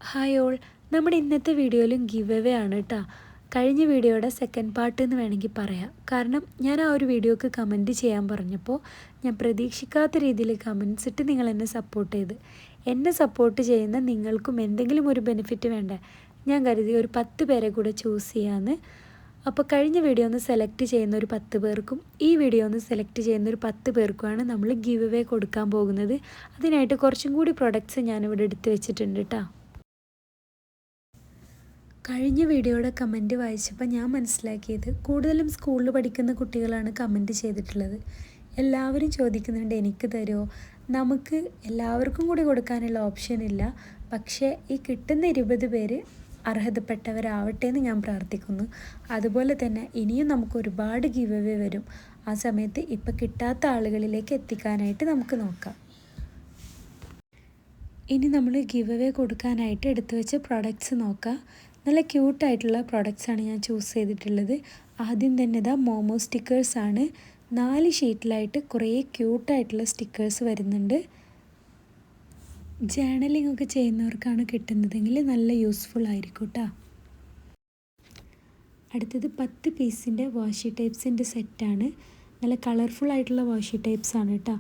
Hi all, നമ്മുടെ ഇന്നത്തെ വീഡിയോയിലും ഗിവ് അവേ ആണ് കേട്ടോ. കഴിഞ്ഞ വീഡിയോയുടെ സെക്കൻഡ് പാർട്ട് എന്ന് വേണമെങ്കിൽ പറയാം. കാരണം ഞാൻ ആ ഒരു വീഡിയോക്ക് കമൻറ്റ് ചെയ്യാൻ പറഞ്ഞപ്പോൾ ഞാൻ പ്രതീക്ഷിക്കാത്ത രീതിയിൽ കമൻസ് ഇട്ട് നിങ്ങൾ എന്നെ സപ്പോർട്ട് ചെയ്ത്. എന്നെ സപ്പോർട്ട് ചെയ്യുന്ന നിങ്ങൾക്കും എന്തെങ്കിലും ഒരു ബെനിഫിറ്റ് വേണ്ടേ? ഞാൻ കരുതി ഒരു 10 പേരെ കൂടെ ചൂസ് ചെയ്യാമെന്ന്. അപ്പോൾ കഴിഞ്ഞ വീഡിയോ ഒന്ന് സെലക്ട് ചെയ്യുന്ന ഒരു 10 പേർക്കും ഈ വീഡിയോ ഒന്ന് സെലക്ട് ചെയ്യുന്ന ഒരു 10 പേർക്കുമാണ് നമ്മൾ ഗിവ് അവേ കൊടുക്കാൻ പോകുന്നത്. അതിനായിട്ട് കുറച്ചും കൂടി പ്രൊഡക്ട്സ് ഞാനിവിടെ എടുത്ത് വെച്ചിട്ടുണ്ട് കേട്ടോ. കഴിഞ്ഞ വീഡിയോയുടെ കമൻറ്റ് വായിച്ചപ്പോൾ ഞാൻ മനസ്സിലാക്കിയത് കൂടുതലും സ്കൂളിൽ പഠിക്കുന്ന കുട്ടികളാണ് കമൻറ്റ് ചെയ്തിട്ടുള്ളത്. എല്ലാവരും ചോദിക്കുന്നുണ്ട് എനിക്ക് തരുമോ, നമുക്ക് എല്ലാവർക്കും കൂടി കൊടുക്കാനുള്ള ഓപ്ഷൻ ഇല്ല, പക്ഷേ ഈ കിട്ടുന്ന 20 പേര് അർഹതപ്പെട്ടവരാവട്ടെ എന്ന് ഞാൻ പ്രാർത്ഥിക്കുന്നു. അതുപോലെ തന്നെ ഇനിയും നമുക്ക് ഒരുപാട് ഗിവ് അവേ വരും. ആ സമയത്ത് ഇപ്പം കിട്ടാത്ത ആളുകളിലേക്ക് എത്തിക്കാനായിട്ട് നമുക്ക് നോക്കാം. ഇനി നമ്മൾ ഗിവ് അവേ കൊടുക്കാനായിട്ട് എടുത്തു വെച്ച പ്രൊഡക്ട്സ് നോക്കാം. നല്ല ക്യൂട്ടായിട്ടുള്ള പ്രൊഡക്ട്സാണ് ഞാൻ ചൂസ് ചെയ്തിട്ടുള്ളത്. ആദ്യം തന്നെ ഇതാ മോമോ സ്റ്റിക്കേഴ്സാണ്. 4 ഷീറ്റിലായിട്ട് കുറേ ക്യൂട്ടായിട്ടുള്ള സ്റ്റിക്കേഴ്സ് വരുന്നുണ്ട്. ജേണലിംഗ് ഒക്കെ ചെയ്യുന്നവർക്കാണ് കിട്ടുന്നതെങ്കിൽ നല്ല യൂസ്ഫുൾ ആയിരിക്കും കേട്ടോ. അടുത്തത് 10 പീസിൻ്റെ വാഷി ടൈപ്സിൻ്റെ സെറ്റാണ്. നല്ല കളർഫുൾ ആയിട്ടുള്ള വാഷി ടൈപ്സാണ് കേട്ടോ.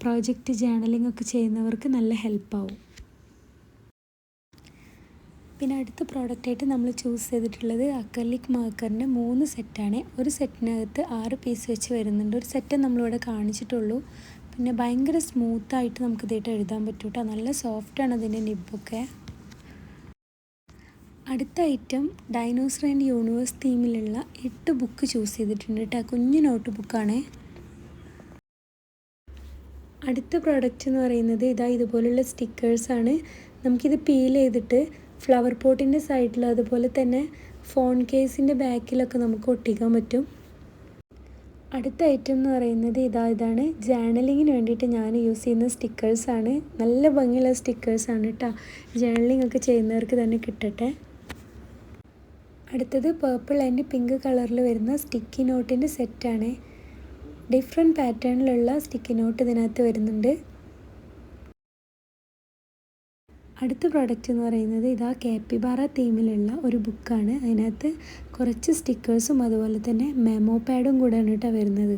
പ്രോജക്റ്റ് ജേണലിംഗ് ഒക്കെ ചെയ്യുന്നവർക്ക് നല്ല ഹെൽപ്പാവും. പിന്നെ അടുത്ത പ്രോഡക്റ്റായിട്ട് നമ്മൾ ചൂസ് ചെയ്തിട്ടുള്ളത് അക്രലിക് മാർക്കറിൻ്റെ 3 സെറ്റാണ്. ഒരു സെറ്റിനകത്ത് 6 പീസ് വെച്ച് വരുന്നുണ്ട്. ഒരു സെറ്റ് നമ്മളിവിടെ കാണിച്ചിട്ടുള്ളൂ. പിന്നെ ഭയങ്കര സ്മൂത്തായിട്ട് നമുക്ക് ഇതായിട്ട് എഴുതാൻ പറ്റും കേട്ടോ. നല്ല സോഫ്റ്റാണ് അതിൻ്റെ നിബൊക്കെ. അടുത്ത ഐറ്റം ഡൈനോസർ ആൻഡ് യൂണിവേഴ്സ് തീമിലുള്ള 8 ബുക്ക് ചൂസ് ചെയ്തിട്ടുണ്ട് കേട്ടോ. കുഞ്ഞു നോട്ട് ബുക്കാണേ. അടുത്ത പ്രോഡക്റ്റ് എന്ന് പറയുന്നത് ഇതുപോലുള്ള സ്റ്റിക്കേഴ്സാണ്. നമുക്കിത് പീൽ ചെയ്തിട്ട് ഫ്ലവർ പോട്ടിൻ്റെ സൈഡിൽ അതുപോലെ തന്നെ ഫോൺ കേസിൻ്റെ ബാക്കിലൊക്കെ നമുക്ക് ഒട്ടിക്കാൻ പറ്റും. അടുത്ത ഐറ്റം എന്ന് പറയുന്നത് ഇതാണ് ജേണലിങ്ങിന് വേണ്ടിയിട്ട് ഞാൻ യൂസ് ചെയ്യുന്ന സ്റ്റിക്കേഴ്സാണ്. നല്ല ഭംഗിയുള്ള സ്റ്റിക്കേഴ്സാണ് കേട്ടോ. ജേണലിംഗ് ഒക്കെ ചെയ്യുന്നവർക്ക് തന്നെ കിട്ടട്ടെ. അടുത്തത് പേർപ്പിൾ ആൻഡ് പിങ്ക് കളറിൽ വരുന്ന സ്റ്റിക്കി നോട്ടിൻ്റെ സെറ്റാണ്. ഡിഫറെൻറ്റ് പാറ്റേണിലുള്ള സ്റ്റിക്കി നോട്ട് ഇതിനകത്ത് വരുന്നുണ്ട്. അടുത്ത പ്രോഡക്റ്റ് എന്ന് പറയുന്നത് കാപ്പിബാറ തീമിലുള്ള ഒരു ബുക്കാണ്. അതിനകത്ത് കുറച്ച് സ്റ്റിക്കേഴ്സും അതുപോലെ തന്നെ മെമോ പാഡും കൂടെയാണ് കേട്ടോ വരുന്നത്.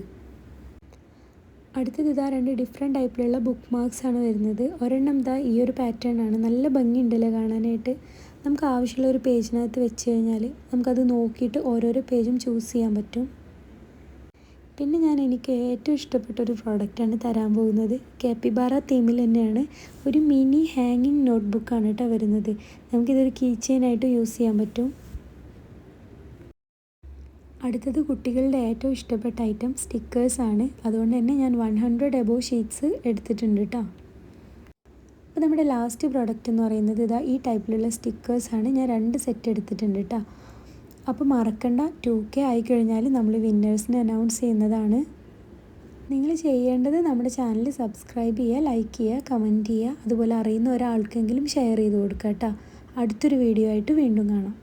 അടുത്തത് 2 ഡിഫറെൻറ്റ് ടൈപ്പിലുള്ള ബുക്ക് മാർക്സാണ് വരുന്നത്. ഒരെണ്ണം ഈ ഒരു പാറ്റേൺ ആണ്. നല്ല ഭംഗിയുണ്ടല്ലേ കാണാനായിട്ട്. നമുക്ക് ആവശ്യമുള്ള ഒരു പേജിനകത്ത് വെച്ച് കഴിഞ്ഞാൽ നമുക്കത് നോക്കിയിട്ട് ഓരോരോ പേജും ചൂസ് ചെയ്യാൻ പറ്റും. പിന്നെ എനിക്ക് ഏറ്റവും ഇഷ്ടപ്പെട്ട ഒരു പ്രോഡക്റ്റാണ് തരാൻ പോകുന്നത്. കാപ്പിബാറ തീമിൽ തന്നെയാണ്. ഒരു മിനി ഹാങ്ങിങ് നോട്ട് ബുക്കാണ് കേട്ടോ വരുന്നത്. നമുക്കിതൊരു കീ ചെയിനായിട്ട് യൂസ് ചെയ്യാൻ പറ്റും. അടുത്തത് കുട്ടികളുടെ ഏറ്റവും ഇഷ്ടപ്പെട്ട ഐറ്റം സ്റ്റിക്കേഴ്സാണ്. അതുകൊണ്ട് തന്നെ ഞാൻ 100 എബോവ് ഷീറ്റ്സ് എടുത്തിട്ടുണ്ട് കേട്ടോ. അപ്പോൾ നമ്മുടെ ലാസ്റ്റ് പ്രോഡക്റ്റ് എന്ന് പറയുന്നത് ഈ ടൈപ്പിലുള്ള സ്റ്റിക്കേഴ്സാണ്. ഞാൻ 2 സെറ്റ് എടുത്തിട്ടുണ്ട് കേട്ടോ. അപ്പോൾ മറക്കണ്ട, 2K ആയിക്കഴിഞ്ഞാൽ നമ്മൾ വിന്നേഴ്സിനെ അനൗൺസ് ചെയ്യുന്നതാണ്. നിങ്ങൾ ചെയ്യേണ്ടത് നമ്മുടെ ചാനൽ സബ്സ്ക്രൈബ് ചെയ്യുക, ലൈക്ക് ചെയ്യുക, കമൻറ്റ് ചെയ്യുക, അതുപോലെ അറിയുന്ന ഒരാൾക്കെങ്കിലും ഷെയർ ചെയ്ത് കൊടുക്കുക കേട്ടോ. അടുത്തൊരു വീഡിയോ ആയിട്ട് വീണ്ടും കാണാം.